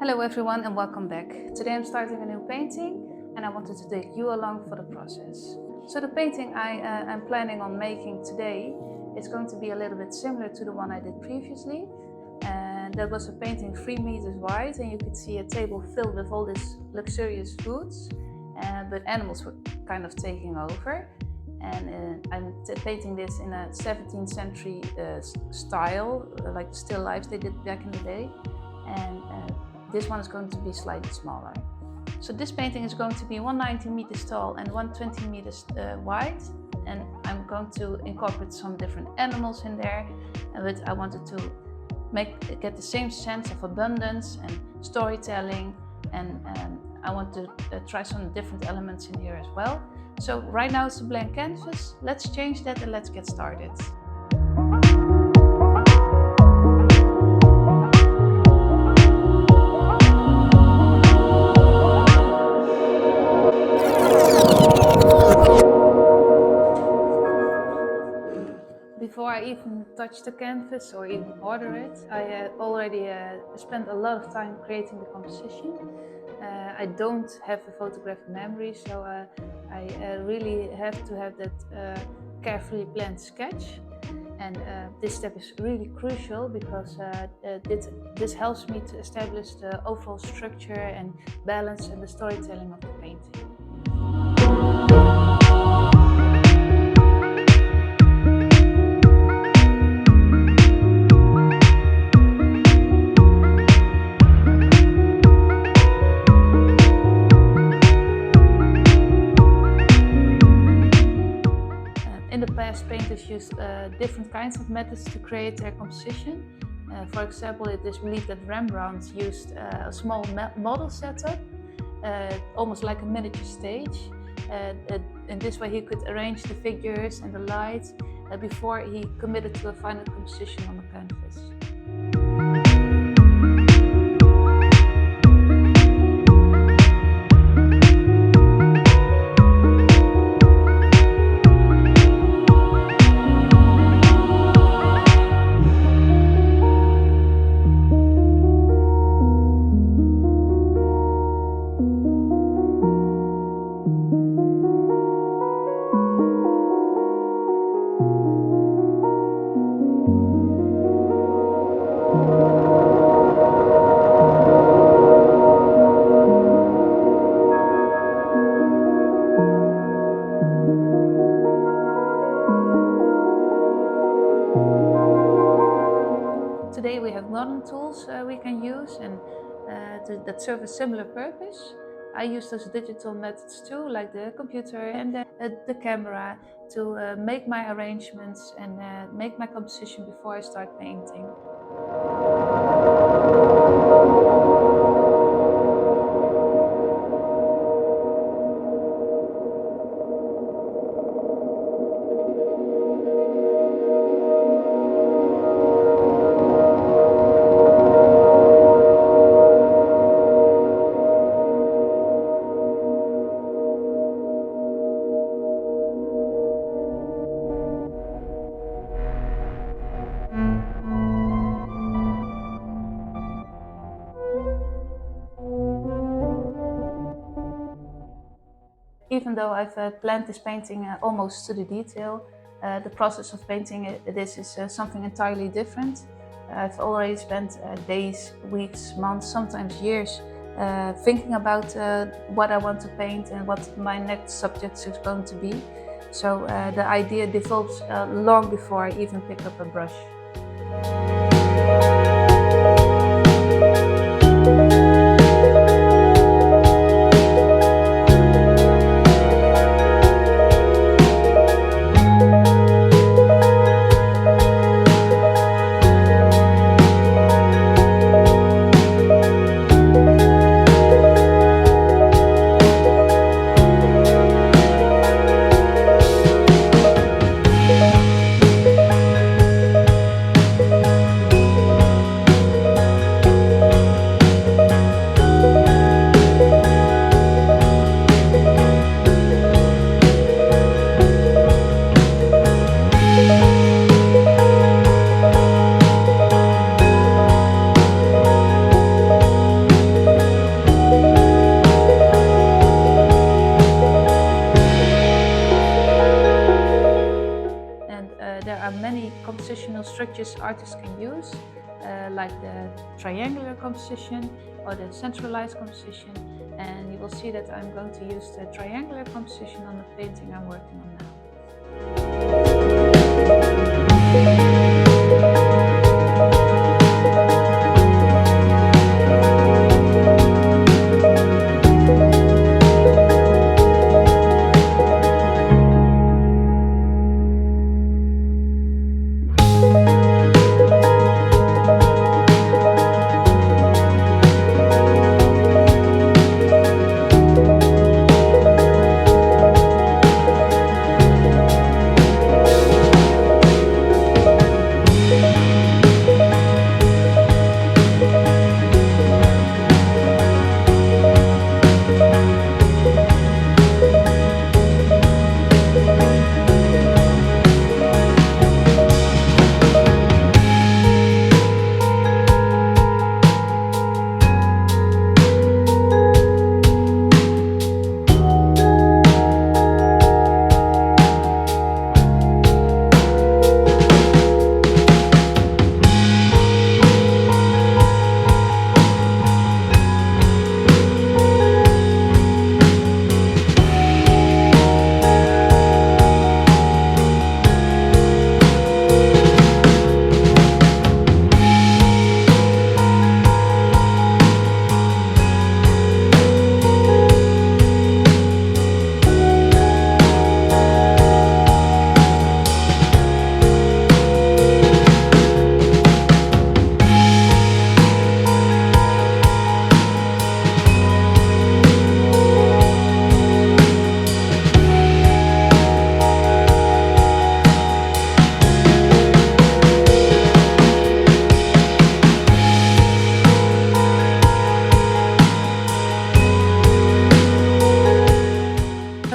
Hello everyone and welcome back. Today I'm starting a new painting and I wanted to take you along for the process. So the painting I'm planning on making today is going to be a little bit similar to the one I did previously. And that was a painting 3 meters wide, and you could see a table filled with all these luxurious foods, but animals were kind of taking over. And I'm painting this in a 17th century style, like the still lifes they did back in the day. And this one is going to be slightly smaller. So this painting is going to be 190 meters tall and 120 meters wide. And I'm going to incorporate some different animals in there. But I wanted to get the same sense of abundance and storytelling. And I want to try some different elements in here as well. So right now it's a blank canvas. Let's change that and let's get started. Before I even touch the canvas or even order it, I already spent a lot of time creating the composition. I don't have a photographic memory, so I really have to have that carefully planned sketch. And this step is really crucial because this helps me to establish the overall structure and balance and the storytelling of the painting. In the past, painters used different kinds of methods to create their composition. For example, it is believed that Rembrandt used a small model setup, almost like a miniature stage. In this way he could arrange the figures and the lights before he committed to a final composition on the canvas. Today we have modern tools we can use and that serve a similar purpose. I use those digital methods too, like the computer and the camera, to make my arrangements and make my composition before I start painting. Even though I've planned this painting almost to the detail, the process of painting this is something entirely different. I've already spent days, weeks, months, sometimes years thinking about what I want to paint and what my next subject is going to be. So the idea develops long before I even pick up a brush. artists can use, like the triangular composition or the centralized composition. And you will see that I'm going to use the triangular composition on the painting I'm working on now.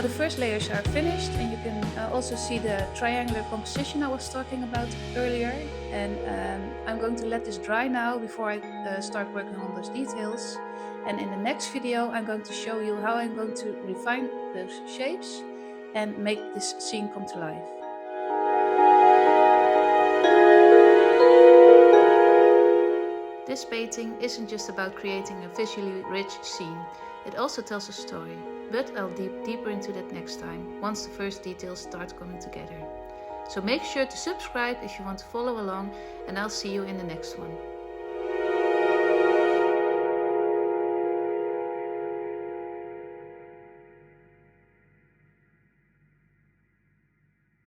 The first layers are finished, and you can also see the triangular composition I was talking about earlier. And I'm going to let this dry now before I start working on those details. And in the next video I'm going to show you how I'm going to refine those shapes and make this scene come to life. This painting isn't just about creating a visually rich scene, it also tells a story, but I'll dig deeper into that next time, once the first details start coming together. So make sure to subscribe if you want to follow along, and I'll see you in the next one.